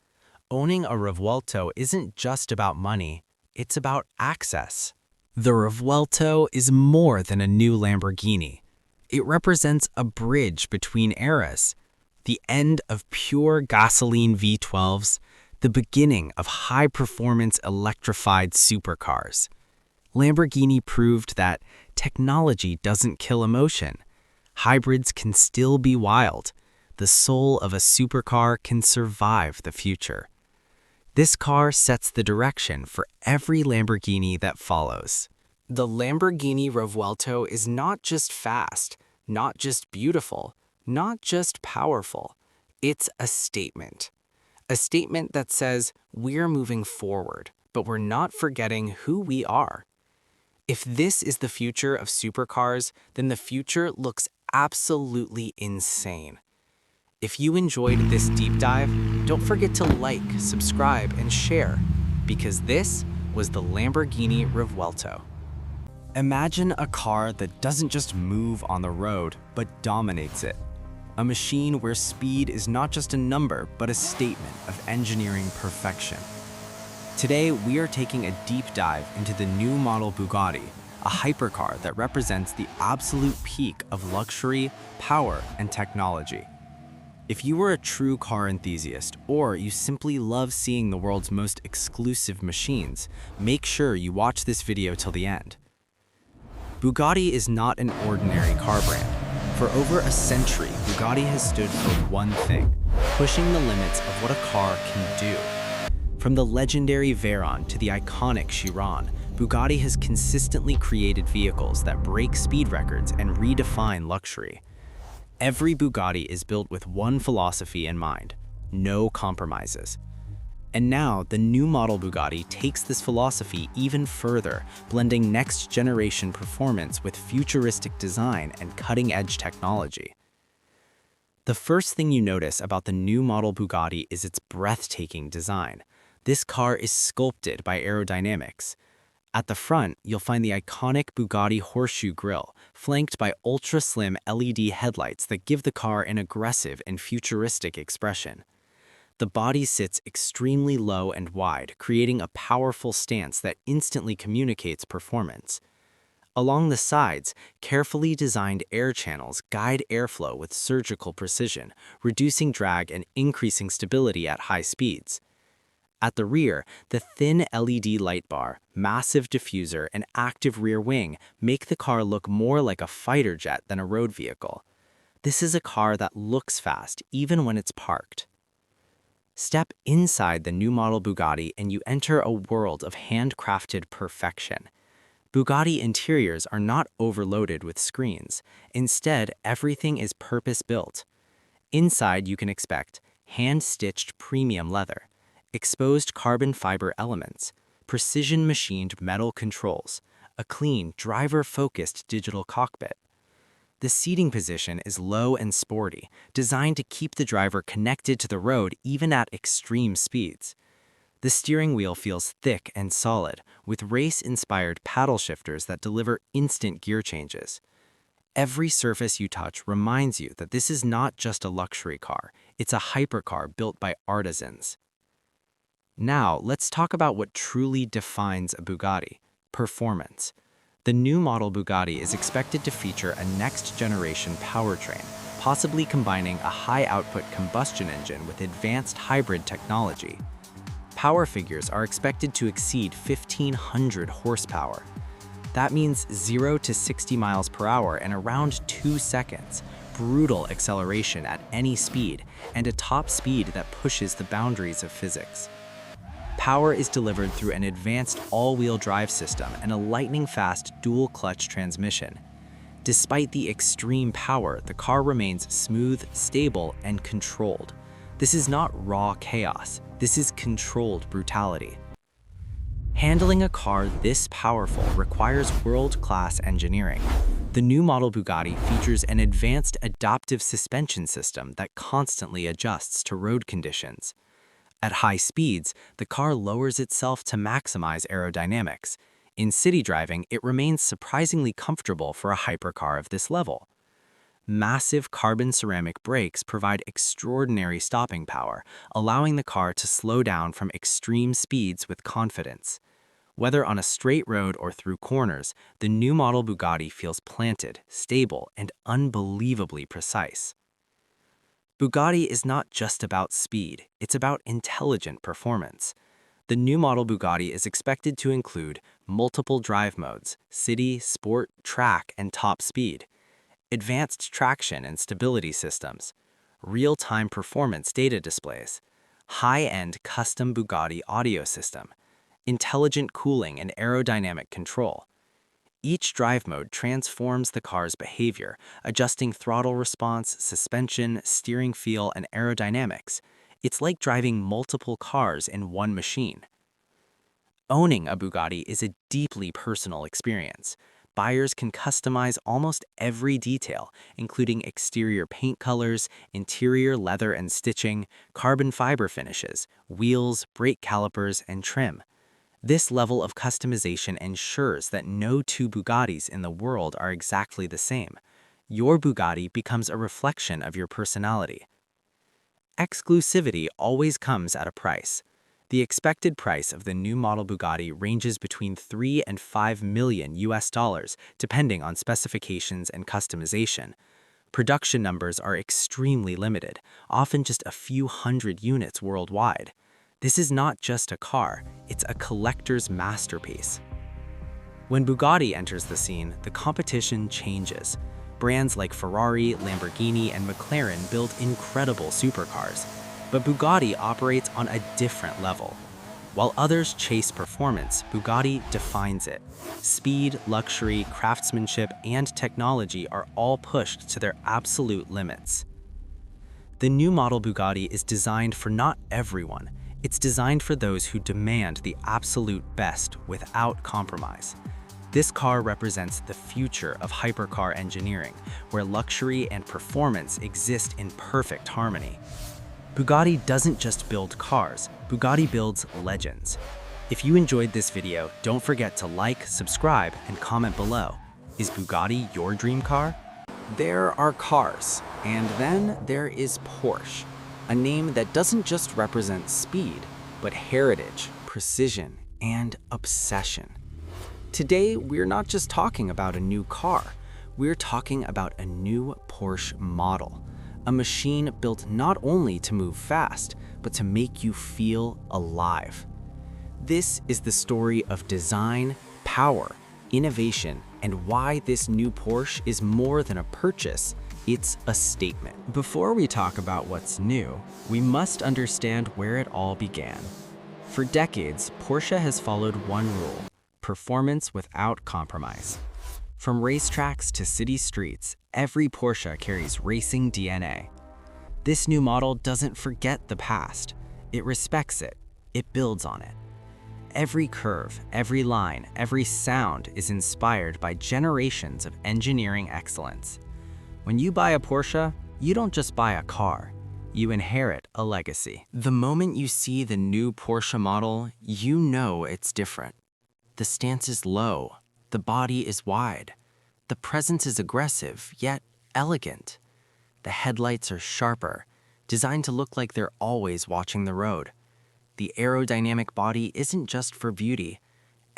S1: Owning a Revuelto isn't just about money, it's about access. The Revuelto is more than a new Lamborghini. It represents a bridge between eras, the end of pure gasoline V12s, the beginning of high-performance electrified supercars. Lamborghini proved that technology doesn't kill emotion. Hybrids can still be wild. The soul of a supercar can survive the future. This car sets the direction for every Lamborghini that follows. The Lamborghini Revuelto is not just fast, not just beautiful, not just powerful. It's a statement. A statement that says we're moving forward, but we're not forgetting who we are. If this is the future of supercars, then the future looks absolutely insane. If you enjoyed this deep dive, don't forget to like, subscribe, and share, because this was the Lamborghini Revuelto. Imagine a car that doesn't just move on the road, but dominates it. A machine where speed is not just a number, but a statement of engineering perfection. Today, we are taking a deep dive into the new model Bugatti, a hypercar that represents the absolute peak of luxury, power, and technology. If you are a true car enthusiast, or you simply love seeing the world's most exclusive machines, make sure you watch this video till the end. Bugatti is not an ordinary car brand. For over a century, Bugatti has stood for one thing: pushing the limits of what a car can do. From the legendary Veyron to the iconic Chiron, Bugatti has consistently created vehicles that break speed records and redefine luxury. Every Bugatti is built with one philosophy in mind: no compromises. And now, the new model Bugatti takes this philosophy even further, blending next-generation performance with futuristic design and cutting-edge technology. The first thing you notice about the new model Bugatti is its breathtaking design. This car is sculpted by aerodynamics. At the front, you'll find the iconic Bugatti horseshoe grille, flanked by ultra-slim LED headlights that give the car an aggressive and futuristic expression. The body sits extremely low and wide, creating a powerful stance that instantly communicates performance. Along the sides, carefully designed air channels guide airflow with surgical precision, reducing drag and increasing stability at high speeds. At the rear, the thin LED light bar, massive diffuser, and active rear wing make the car look more like a fighter jet than a road vehicle. This is a car that looks fast even when it's parked. Step inside the new model Bugatti and you enter a world of handcrafted perfection. Bugatti interiors are not overloaded with screens. Instead, everything is purpose-built. Inside, you can expect hand-stitched premium leather, exposed carbon fiber elements, precision-machined metal controls, a clean, driver-focused digital cockpit. The seating position is low and sporty, designed to keep the driver connected to the road even at extreme speeds. The steering wheel feels thick and solid, with race-inspired paddle shifters that deliver instant gear changes. Every surface you touch reminds you that this is not just a luxury car, it's a hypercar built by artisans. Now, let's talk about what truly defines a Bugatti: performance. The new model Bugatti is expected to feature a next-generation powertrain, possibly combining a high-output combustion engine with advanced hybrid technology. Power figures are expected to exceed 1,500 horsepower. That means 0 to 60 miles per hour in around 2 seconds, brutal acceleration at any speed, and a top speed that pushes the boundaries of physics. Power is delivered through an advanced all-wheel drive system and a lightning-fast dual-clutch transmission. Despite the extreme power, the car remains smooth, stable, and controlled. This is not raw chaos. This is controlled brutality. Handling a car this powerful requires world-class engineering. The new model Bugatti features an advanced adaptive suspension system that constantly adjusts to road conditions. At high speeds, the car lowers itself to maximize aerodynamics. In city driving, it remains surprisingly comfortable for a hypercar of this level. Massive carbon ceramic brakes provide extraordinary stopping power, allowing the car to slow down from extreme speeds with confidence. Whether on a straight road or through corners, the new model Bugatti feels planted, stable, and unbelievably precise. Bugatti is not just about speed, it's about intelligent performance. The new model Bugatti is expected to include multiple drive modes: city, sport, track, and top speed, advanced traction and stability systems, real-time performance data displays, high-end custom Bugatti audio system, intelligent cooling and aerodynamic control. Each drive mode transforms the car's behavior, adjusting throttle response, suspension, steering feel, and aerodynamics. It's like driving multiple cars in one machine. Owning a Bugatti is a deeply personal experience. Buyers can customize almost every detail, including exterior paint colors, interior leather and stitching, carbon fiber finishes, wheels, brake calipers, and trim. This level of customization ensures that no two Bugattis in the world are exactly the same. Your Bugatti becomes a reflection of your personality. Exclusivity always comes at a price. The expected price of the new model Bugatti ranges between $3 and $5 million US, depending on specifications and customization. Production numbers are extremely limited, often just a few hundred units worldwide. This is not just a car, it's a collector's masterpiece. When Bugatti enters the scene, the competition changes. Brands like Ferrari, Lamborghini, and McLaren build incredible supercars, but Bugatti operates on a different level. While others chase performance, Bugatti defines it. Speed, luxury, craftsmanship, and technology are all pushed to their absolute limits. The new model Bugatti is designed for not everyone. It's designed for those who demand the absolute best without compromise. This car represents the future of hypercar engineering, where luxury and performance exist in perfect harmony. Bugatti doesn't just build cars, Bugatti builds legends. If you enjoyed this video, don't forget to like, subscribe, and comment below. Is Bugatti your dream car? There are cars, and then there is Porsche, a name that doesn't just represent speed, but heritage, precision, and obsession. Today, we're not just talking about a new car, we're talking about a new Porsche model, a machine built not only to move fast, but to make you feel alive. This is the story of design, power, innovation, and why this new Porsche is more than a purchase, it's a statement. Before we talk about what's new, we must understand where it all began. For decades, Porsche has followed one rule: performance without compromise. From racetracks to city streets, every Porsche carries racing DNA. This new model doesn't forget the past. It respects it. It builds on it. Every curve, every line, every sound is inspired by generations of engineering excellence. When you buy a Porsche, you don't just buy a car, you inherit a legacy. The moment you see the new Porsche model, you know it's different. The stance is low, the body is wide, the presence is aggressive, yet elegant. The headlights are sharper, designed to look like they're always watching the road. The aerodynamic body isn't just for beauty.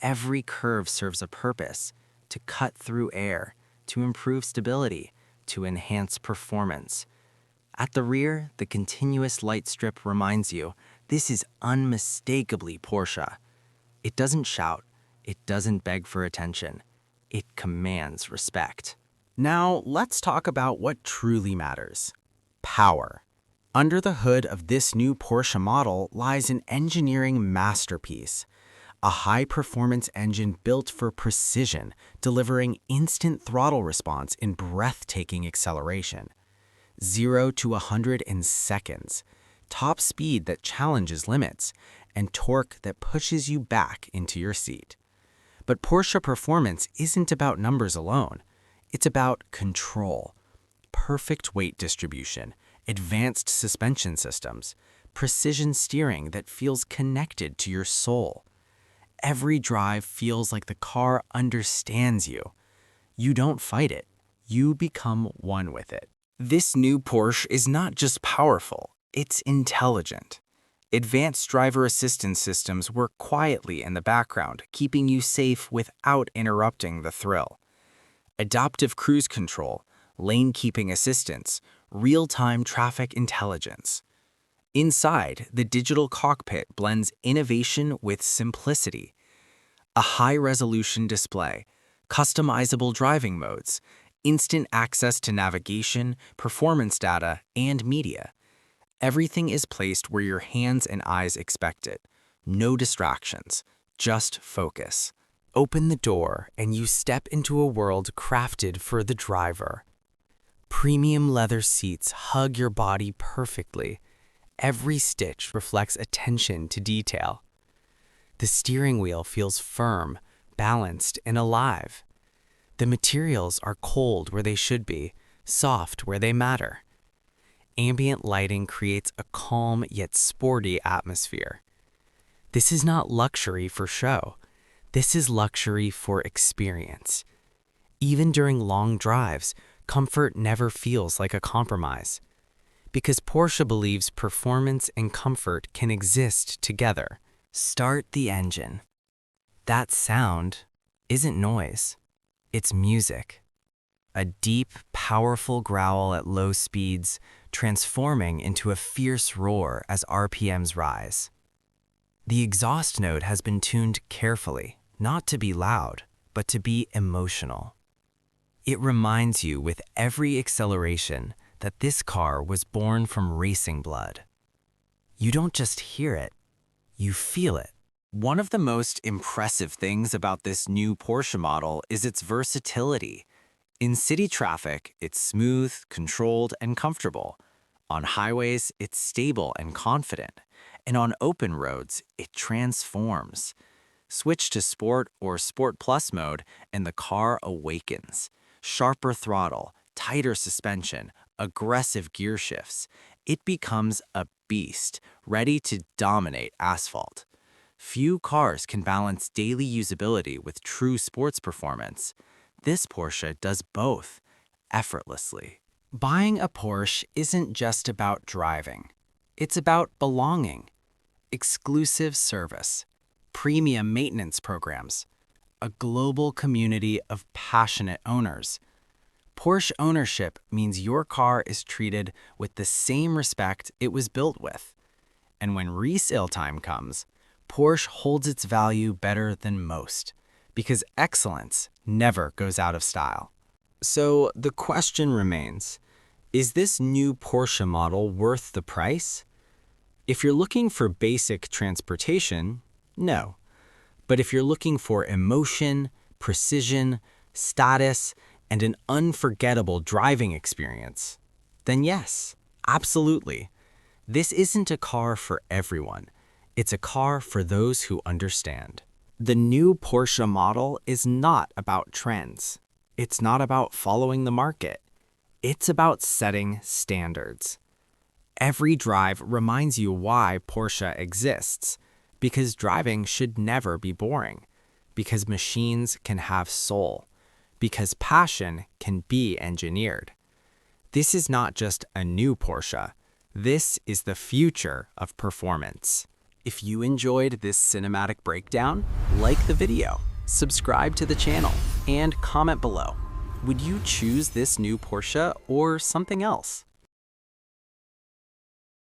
S1: Every curve serves a purpose: to cut through air, to improve stability, to enhance performance. At the rear, the continuous light strip reminds you this is unmistakably Porsche. It doesn't shout, it doesn't beg for attention, it commands respect. Now, let's talk about what truly matters: power. Under the hood of this new Porsche model lies an engineering masterpiece, a high-performance engine built for precision, delivering instant throttle response in breathtaking acceleration. 0 to 100 in seconds, top speed that challenges limits, and torque that pushes you back into your seat. But Porsche performance isn't about numbers alone. It's about control, perfect weight distribution, advanced suspension systems, precision steering that feels connected to your soul. Every drive feels like the car understands you. You don't fight it, you become one with it. This new Porsche is not just powerful, it's intelligent. Advanced driver assistance systems work quietly in the background, keeping you safe without interrupting the thrill. Adaptive cruise control, lane-keeping assistance, real-time traffic intelligence. Inside, the digital cockpit blends innovation with simplicity. A high-resolution display, customizable driving modes, instant access to navigation, performance data, and media. Everything is placed where your hands and eyes expect it. No distractions, just focus. Open the door and you step into a world crafted for the driver. Premium leather seats hug your body perfectly. Every stitch reflects attention to detail. The steering wheel feels firm, balanced, and alive. The materials are cold where they should be, soft where they matter. Ambient lighting creates a calm yet sporty atmosphere. This is not luxury for show. This is luxury for experience. Even during long drives, comfort never feels like a compromise. Because Porsche believes performance and comfort can exist together. Start the engine. That sound isn't noise, it's music. A deep, powerful growl at low speeds, transforming into a fierce roar as RPMs rise. The exhaust note has been tuned carefully, not to be loud, but to be emotional. It reminds you with every acceleration that this car was born from racing blood. You don't just hear it, you feel it. One of the most impressive things about this new Porsche model is its versatility. In city traffic, it's smooth, controlled, and comfortable. On highways, it's stable and confident. And on open roads, it transforms. Switch to Sport or Sport Plus mode, and the car awakens. Sharper throttle, tighter suspension, aggressive gear shifts. It becomes a beast, ready to dominate asphalt. Few cars can balance daily usability with true sports performance. This Porsche does both, effortlessly. Buying a Porsche isn't just about driving. It's about belonging. Exclusive service, premium maintenance programs, a global community of passionate owners. Porsche ownership means your car is treated with the same respect it was built with. And when resale time comes, Porsche holds its value better than most, because excellence never goes out of style. So the question remains, is this new Porsche model worth the price? If you're looking for basic transportation, no. But if you're looking for emotion, precision, status, and an unforgettable driving experience, then yes, absolutely. This isn't a car for everyone. It's a car for those who understand. The new Porsche model is not about trends. It's not about following the market. It's about setting standards. Every drive reminds you why Porsche exists, because driving should never be boring, because machines can have soul, because passion can be engineered. This is not just a new Porsche. This is the future of performance. If you enjoyed this cinematic breakdown, like the video, subscribe to the channel, and comment below. Would you choose this new Porsche or something else?